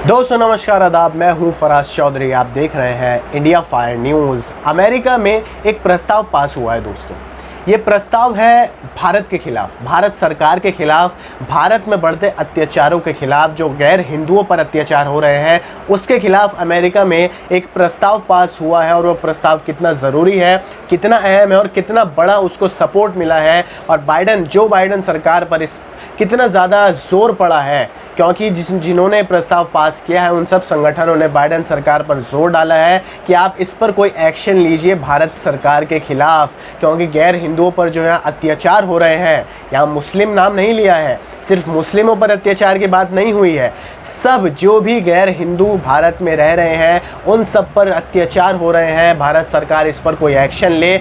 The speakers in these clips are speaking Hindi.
दोस्तों नमस्कार आदाब, मैं हूं फराज चौधरी। आप देख रहे हैं इंडिया फायर न्यूज़। अमेरिका में एक प्रस्ताव पास हुआ है दोस्तों। ये प्रस्ताव है भारत के खिलाफ, भारत सरकार के खिलाफ, भारत में बढ़ते अत्याचारों के खिलाफ, जो गैर हिंदुओं पर अत्याचार हो रहे हैं उसके खिलाफ अमेरिका में एक प्रस्ताव पास हुआ है। और वो प्रस्ताव कितना ज़रूरी है, कितना अहम है और कितना बड़ा उसको सपोर्ट मिला है, और जो बाइडन सरकार पर इस कितना ज़्यादा ज़ोर पड़ा है, क्योंकि जिन्होंने प्रस्ताव पास किया है उन सब संगठनों ने बाइडन सरकार पर जोर डाला है कि आप इस पर कोई एक्शन लीजिए भारत सरकार के खिलाफ, क्योंकि गैर हिंदुओं पर जो है अत्याचार हो रहे हैं। यहाँ मुस्लिम नाम नहीं लिया है, सिर्फ मुस्लिमों पर अत्याचार की बात नहीं हुई है, सब जो भी गैर हिंदू भारत में रह रहे हैं उन सब पर अत्याचार हो रहे हैं। भारत सरकार इस पर कोई एक्शन ले,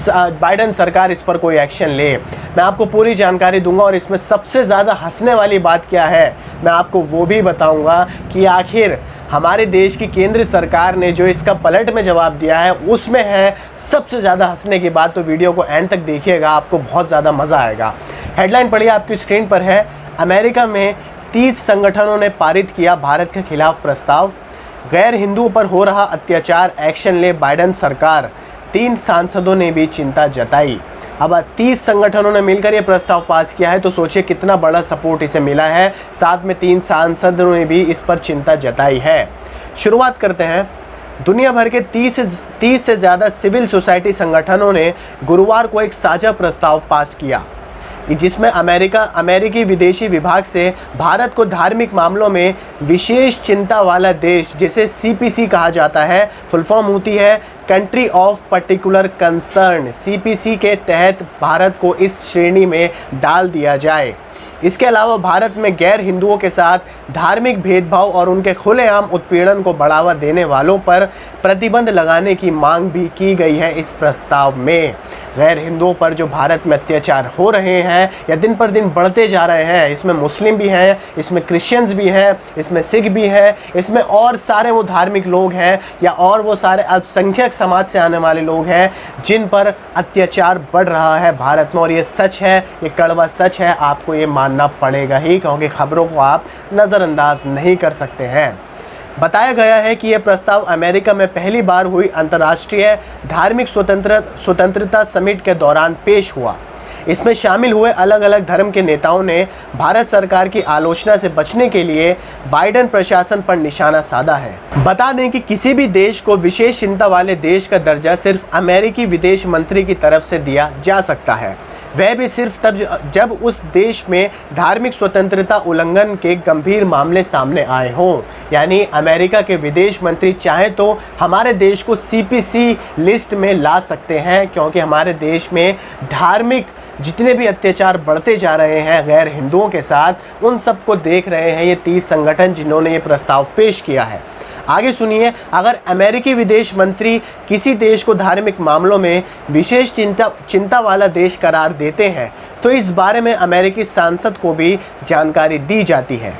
बाइडन सरकार इस पर कोई एक्शन ले। मैं आपको पूरी जानकारी दूंगा और इसमें सबसे ज़्यादा हंसने वाली बात क्या है मैं आपको वो भी बताऊंगा कि आखिर हमारे देश की केंद्र सरकार ने जो इसका पलट में जवाब दिया है उसमें है सबसे ज़्यादा हंसने की बात। तो वीडियो को एंड तक देखिएगा, आपको बहुत ज़्यादा मज़ा आएगा। हेडलाइन पढ़िए, आपकी स्क्रीन पर है। अमेरिका में 30 संगठनों ने पारित किया भारत के खिलाफ प्रस्ताव, गैर हिंदुओं पर हो रहा अत्याचार, एक्शन ले बाइडन सरकार। 3 सांसदों ने भी चिंता जताई। अब 30 संगठनों ने मिलकर ये प्रस्ताव पास किया है, तो सोचिए कितना बड़ा सपोर्ट इसे मिला है। साथ में 3 सांसदों ने भी इस पर चिंता जताई है। शुरुआत करते हैं। दुनिया भर के 30 से ज़्यादा सिविल सोसाइटी संगठनों ने गुरुवार को एक साझा प्रस्ताव पास किया, जिसमें अमेरिकी विदेशी विभाग से भारत को धार्मिक मामलों में विशेष चिंता वाला देश, जिसे CPC कहा जाता है, फुल फॉर्म होती है country of particular concern, CPC के तहत भारत को इस श्रेणी में डाल दिया जाए। इसके अलावा भारत में गैर हिंदुओं के साथ धार्मिक भेदभाव और उनके खुलेआम उत्पीड़न को बढ़ावा देने वालों पर प्रतिबंध लगाने की मांग भी की गई है इस प्रस्ताव में। गैर हिंदुओं पर जो भारत में अत्याचार हो रहे हैं या दिन पर दिन बढ़ते जा रहे हैं, इसमें मुस्लिम भी हैं, इसमें क्रिश्चियंस भी हैं, इसमें सिख भी हैं, इसमें और सारे वो धार्मिक लोग हैं या और वो सारे अल्पसंख्यक समाज से आने वाले लोग हैं जिन पर अत्याचार बढ़ रहा है भारत में। और ये सच है, ये कड़वा सच है, आपको ये मानना पड़ेगा ही, क्योंकि खबरों को आप नज़रअंदाज नहीं कर सकते हैं। बताया गया है कि यह प्रस्ताव अमेरिका में पहली बार हुई अंतर्राष्ट्रीय धार्मिक स्वतंत्रता समिट के दौरान पेश हुआ। इसमें शामिल हुए अलग अलग धर्म के नेताओं ने भारत सरकार की आलोचना से बचने के लिए बाइडन प्रशासन पर निशाना साधा है। बता दें कि किसी भी देश को विशेष चिंता वाले देश का दर्जा सिर्फ अमेरिकी विदेश मंत्री की तरफ से दिया जा सकता है, वह भी सिर्फ तब जब उस देश में धार्मिक स्वतंत्रता उल्लंघन के गंभीर मामले सामने आए हों। यानी अमेरिका के विदेश मंत्री चाहे तो हमारे देश को CPC लिस्ट में ला सकते हैं, क्योंकि हमारे देश में धार्मिक जितने भी अत्याचार बढ़ते जा रहे हैं गैर हिंदुओं के साथ, उन सबको देख रहे हैं ये 30 संगठन जिन्होंने ये प्रस्ताव पेश किया है। आगे सुनिए, अगर अमेरिकी विदेश मंत्री किसी देश को धार्मिक मामलों में विशेष चिंता वाला देश करार देते हैं तो इस बारे में अमेरिकी सांसद को भी जानकारी दी जाती है।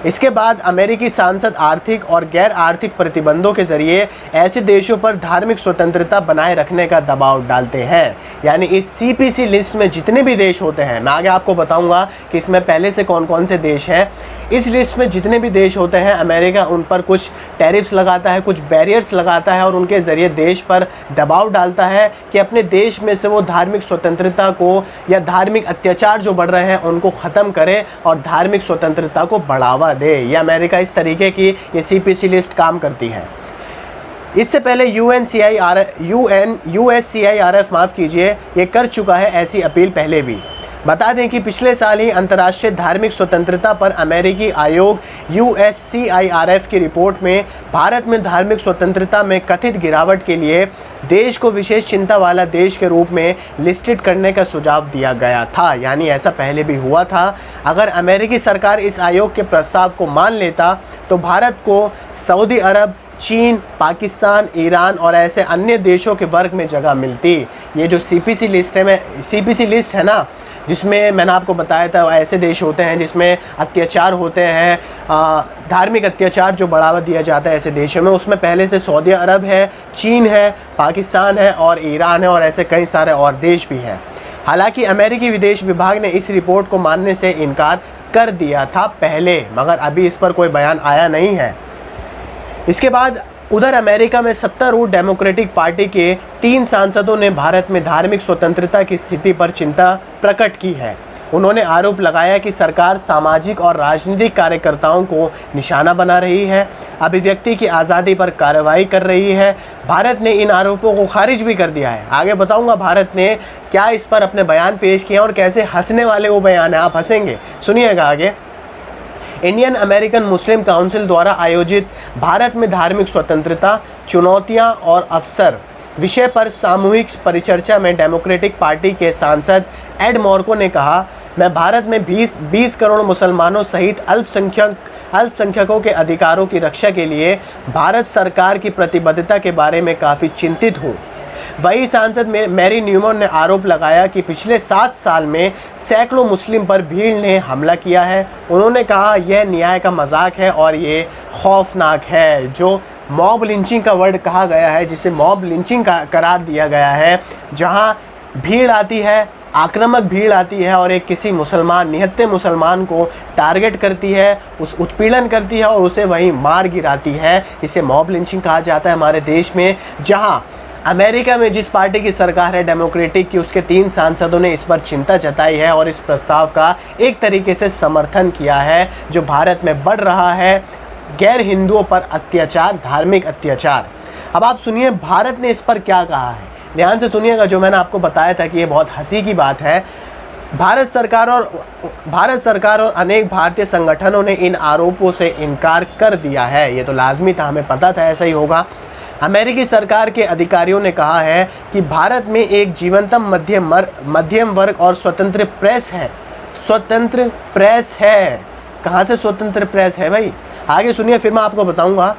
इसके बाद अमेरिकी सांसद आर्थिक और गैर आर्थिक प्रतिबंधों के जरिए ऐसे देशों पर धार्मिक स्वतंत्रता बनाए रखने का दबाव डालते हैं। यानी इस CPC लिस्ट में जितने भी देश होते हैं, मैं आगे आपको बताऊंगा कि इसमें पहले से कौन कौन से देश हैं। इस लिस्ट में जितने भी देश होते हैं अमेरिका उन पर कुछ टैरिफ्स लगाता है, कुछ बैरियर्स लगाता है और उनके ज़रिए देश पर दबाव डालता है कि अपने देश में से वो धार्मिक स्वतंत्रता को या धार्मिक अत्याचार जो बढ़ रहे हैं उनको ख़त्म करे और धार्मिक स्वतंत्रता को बढ़ावा दे। ये अमेरिका इस तरीके की ये CPC लिस्ट काम करती है। इससे पहले USCIRF माफ़ कीजिए, ये कर चुका है ऐसी अपील पहले भी। बता दें कि पिछले साल ही अंतर्राष्ट्रीय धार्मिक स्वतंत्रता पर अमेरिकी आयोग USCIRF की रिपोर्ट में भारत में धार्मिक स्वतंत्रता में कथित गिरावट के लिए देश को विशेष चिंता वाला देश के रूप में लिस्टेड करने का सुझाव दिया गया था। यानी ऐसा पहले भी हुआ था। अगर अमेरिकी सरकार इस आयोग के प्रस्ताव को मान लेता तो भारत को सऊदी अरब, चीन, पाकिस्तान, ईरान और ऐसे अन्य देशों के वर्ग में जगह मिलती। ये जो CPC लिस्ट है ना, जिसमें मैंने आपको बताया था ऐसे देश होते हैं जिसमें अत्याचार होते हैं, धार्मिक अत्याचार जो बढ़ावा दिया जाता है ऐसे देशों में, उसमें पहले से सऊदी अरब है, चीन है, पाकिस्तान है और ईरान है और ऐसे कई सारे और देश भी हैं। हालांकि अमेरिकी विदेश विभाग ने इस रिपोर्ट को मानने से इनकार कर दिया था पहले, मगर अभी इस पर कोई बयान आया नहीं है। इसके बाद उधर अमेरिका में सत्तारूढ़ डेमोक्रेटिक पार्टी के 3 सांसदों ने भारत में धार्मिक स्वतंत्रता की स्थिति पर चिंता प्रकट की है। उन्होंने आरोप लगाया कि सरकार सामाजिक और राजनीतिक कार्यकर्ताओं को निशाना बना रही है, अभिव्यक्ति की आज़ादी पर कार्रवाई कर रही है। भारत ने इन आरोपों को खारिज भी कर दिया है। आगे बताऊंगा भारत ने क्या इस पर अपने बयान पेश किए और कैसे हंसने वाले वो बयान है, आप हंसेंगे, सुनिएगा आगे। इंडियन अमेरिकन मुस्लिम काउंसिल द्वारा आयोजित भारत में धार्मिक स्वतंत्रता, चुनौतियां और अवसर विषय पर सामूहिक परिचर्चा में डेमोक्रेटिक पार्टी के सांसद एड मॉर्को ने कहा, मैं भारत में 20 करोड़ मुसलमानों सहित अल्पसंख्यकों के अधिकारों की रक्षा के लिए भारत सरकार की प्रतिबद्धता के बारे में काफ़ी चिंतित हूँ। वही सांसद मैरी न्यूमैन ने आरोप लगाया कि पिछले 7 साल में सैकड़ों मुस्लिम पर भीड़ ने हमला किया है। उन्होंने कहा यह न्याय का मजाक है और ये खौफनाक है। जो मॉब लिंचिंग का वर्ड कहा गया है, जिसे मॉब लिंचिंग का करार दिया गया है, जहाँ भीड़ आती है, आक्रामक भीड़ आती है और एक किसी मुसलमान, निहत्थे मुसलमान को टारगेट करती है, उस उत्पीड़न करती है और उसे वहीं मार गिराती है, इसे मॉब लिंचिंग कहा जाता है हमारे देश में। जहां अमेरिका में जिस पार्टी की सरकार है डेमोक्रेटिक की, उसके 3 सांसदों ने इस पर चिंता जताई है और इस प्रस्ताव का एक तरीके से समर्थन किया है, जो भारत में बढ़ रहा है गैर हिंदुओं पर अत्याचार, धार्मिक अत्याचार। अब आप सुनिए भारत ने इस पर क्या कहा है, ध्यान से सुनिएगा। जो मैंने आपको बताया था कि ये बहुत हंसी की बात है, भारत सरकार और अनेक भारतीय संगठनों ने इन आरोपों से इनकार कर दिया है। ये तो लाजमी था, हमें पता था ऐसा ही होगा। अमेरिकी सरकार के अधिकारियों ने कहा है कि भारत में एक जीवंतम मध्यम वर्ग और स्वतंत्र प्रेस है। स्वतंत्र प्रेस है, कहाँ से स्वतंत्र प्रेस है भाई? आगे सुनिए, फिर मैं आपको बताऊंगा।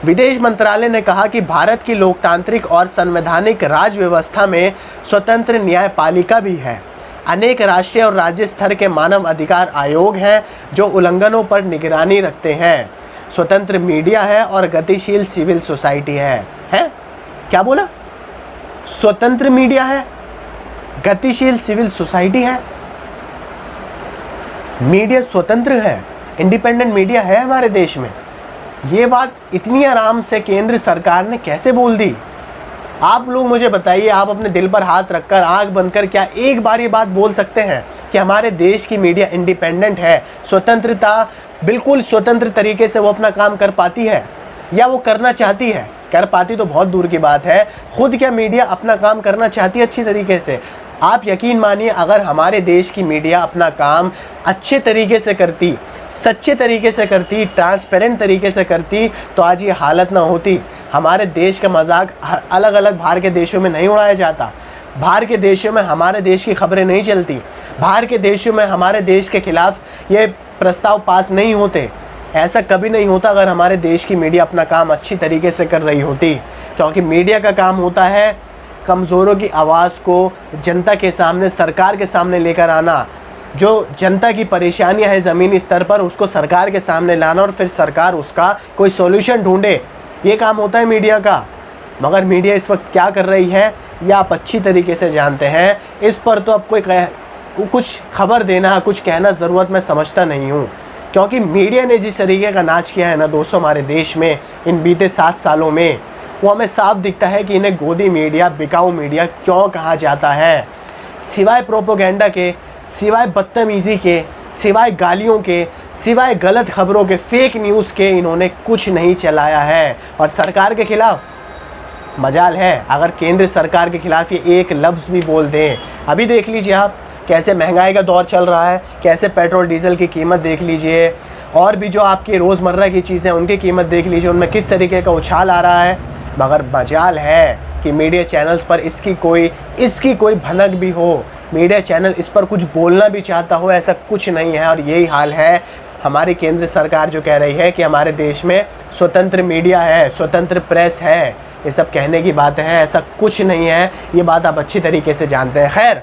विदेश मंत्रालय ने कहा कि भारत की लोकतांत्रिक और संवैधानिक राज व्यवस्था में स्वतंत्र न्यायपालिका भी है। अनेक राष्ट्रीय और राज्य स्तर के मानव अधिकार आयोग हैं जो उल्लंघनों पर निगरानी रखते हैं। स्वतंत्र मीडिया है और गतिशील सिविल सोसाइटी है? क्या बोला? स्वतंत्र मीडिया है, गतिशील सिविल सोसाइटी है, मीडिया स्वतंत्र है, इंडिपेंडेंट मीडिया है हमारे देश में। ये बात इतनी आराम से केंद्र सरकार ने कैसे बोल दी? आप लोग मुझे बताइए, आप अपने दिल पर हाथ रखकर, आंख बंद कर, क्या एक बार ये बात बोल सकते हैं कि हमारे देश की मीडिया इंडिपेंडेंट है, स्वतंत्रता, बिल्कुल स्वतंत्र तरीके से वो अपना काम कर पाती है, या वो करना चाहती है? कर पाती तो बहुत दूर की बात है, खुद क्या मीडिया अपना काम करना चाहती है अच्छी तरीके से? आप यकीन मानिए, अगर हमारे देश की मीडिया अपना काम अच्छे तरीके से करती, सच्चे तरीके से करती, ट्रांसपेरेंट तरीके से करती, तो आज ये हालत ना होती। हमारे देश का मजाक अलग अलग बाहर के देशों में नहीं उड़ाया जाता। बाहर के देशों में हमारे देश की खबरें नहीं चलती। बाहर के देशों में हमारे देश के खिलाफ ये प्रस्ताव पास नहीं होते। ऐसा कभी नहीं होता अगर हमारे देश की मीडिया अपना काम अच्छी तरीके से कर रही होती, क्योंकि मीडिया का काम होता है कमज़ोरों की आवाज़ को जनता के सामने, सरकार के सामने लेकर आना। जो जनता की परेशानियां हैं ज़मीनी स्तर पर, उसको सरकार के सामने लाना और फिर सरकार उसका कोई सॉल्यूशन ढूंढे, ये काम होता है मीडिया का। मगर मीडिया इस वक्त क्या कर रही है ये आप अच्छी तरीके से जानते हैं। इस पर तो अब कुछ खबर देना, कुछ कहना ज़रूरत मैं समझता नहीं हूँ, क्योंकि मीडिया ने जिस तरीके का नाच किया है ना दोस्तों हमारे देश में इन बीते 7 सालों में, वो हमें साफ दिखता है कि इन्हें गोदी मीडिया, बिकाऊ मीडिया क्यों कहा जाता है। सिवाय प्रोपोगेंडा के, सिवाय बदतमीज़ी के, सिवाय गालियों के, सिवाय गलत खबरों के, फेक न्यूज़ के इन्होंने कुछ नहीं चलाया है। और सरकार के खिलाफ मजाल है अगर केंद्र सरकार के खिलाफ ये एक लफ्ज़ भी बोल दें। अभी देख लीजिए आप कैसे महंगाई का दौर चल रहा है, कैसे पेट्रोल डीजल की कीमत देख लीजिए, और भी जो आपकी रोज़मर्रा की चीज़ें उनकी कीमत देख लीजिए, उनमें किस तरीके का उछाल आ रहा है। मगर मजाल है कि मीडिया चैनल्स पर इसकी कोई भनक भी हो, मीडिया चैनल इस पर कुछ बोलना भी चाहता हो, ऐसा कुछ नहीं है। और यही हाल है हमारी केंद्र सरकार जो कह रही है कि हमारे देश में स्वतंत्र मीडिया है, स्वतंत्र प्रेस है, ये सब कहने की बातें हैं, ऐसा कुछ नहीं है। ये बात आप अच्छी तरीके से जानते हैं। खैर,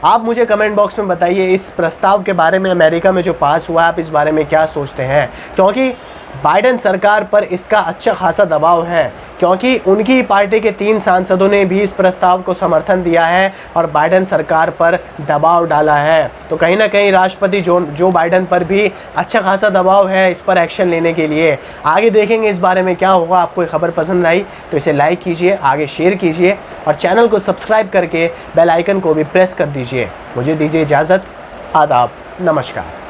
आप मुझे कमेंट बॉक्स में बताइए इस प्रस्ताव के बारे में, अमेरिका में जो पास हुआ, आप इस बारे में क्या सोचते हैं, क्योंकि बाइडेन सरकार पर इसका अच्छा खासा दबाव है, क्योंकि उनकी पार्टी के 3 सांसदों ने भी इस प्रस्ताव को समर्थन दिया है और बाइडेन सरकार पर दबाव डाला है। तो कहीं ना कहीं राष्ट्रपति जो बाइडेन पर भी अच्छा खासा दबाव है इस पर एक्शन लेने के लिए। आगे देखेंगे इस बारे में क्या होगा। आपको ये खबर पसंद आई तो इसे लाइक कीजिए, आगे शेयर कीजिए और चैनल को सब्सक्राइब करके बेल आइकन को भी प्रेस कर दीजिए। मुझे दीजिए इजाज़त। आदाब, नमस्कार।